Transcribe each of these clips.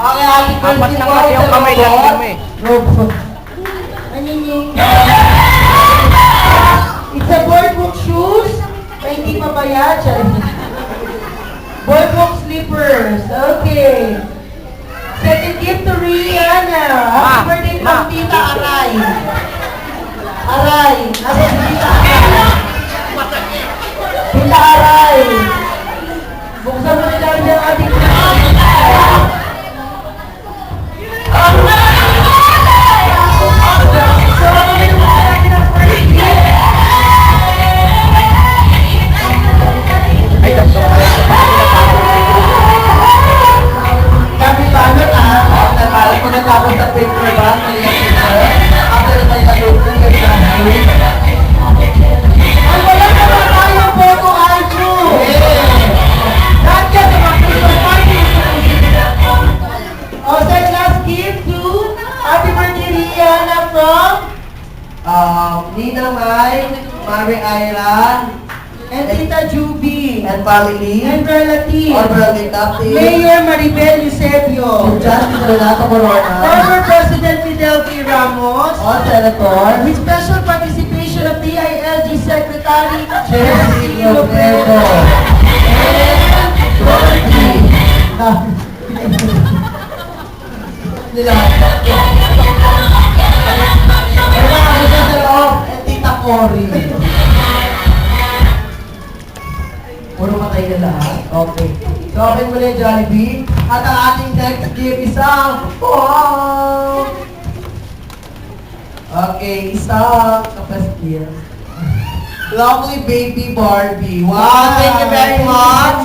Okay, happy birthday Apat lang po, kasi yung Sir kamay lang Robot. mo eh. It's a boardwalk shoes. May hindi pa bayad. Boardwalk slippers. Okay. Second gift to Rihanna. Happy birthday from Tita Aray. Aray. Nasa si Tita Aray. Tita Aray. Buksan mo nila rin ang ating natapos sa paper bag, after na tayo natulog, ang wala naman tayo photo album! Not yet, the Christmas party! Second last gift to Happy Birthday Rihanna from Nina May, Mary Ira, and Tita Juby, and family, and relative, Mayor Maribel Eusebio, Justice Renato Corona, former President Fidel V. Ramos, Senator, with special participation of DILG Secretary Jessie Lopero, and Tita Cory. Puro matay na lahat. Okay. So, open mo na yung Jollibee. At ang ating next gift isang wow! Okay, isang kapastil. Lovely baby Barbie. Wow! Thank you very much.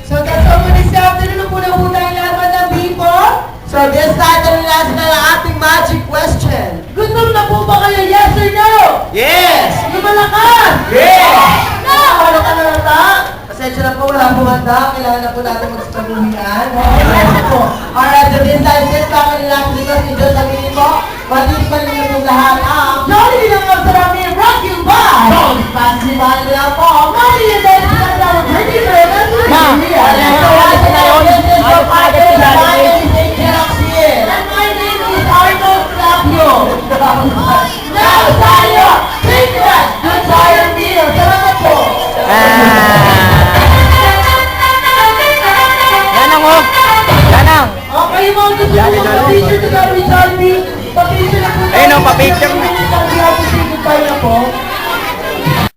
So, that's all for this afternoon. Muna po tayong laban ng people. So, this time na natin ang ating magic question. Gusto na po ba kayo? Yes or no? Yes! Yung malakas? Yes! No! Ano ka na lang ta? Pasensya na po, wala po handa. Kailangan na po natin magsasabuhian. Alright, so this time, since baka nila ako dito, si Diyos sabihin mo, matis pa rin po lahat ang Jollibee ng Masarami, brought you by Jollibee Festival nila po. Money and then, sinasama, pretty good, and my name is Arnold Flavio. Now tayo, secret, good fire meal. Salamat po. Yanang oh! Yanang! Okay, mga gusto mo mag-picture together with Jollibee. Pa-picture na po tayo. Ayun oh, pa-picture na.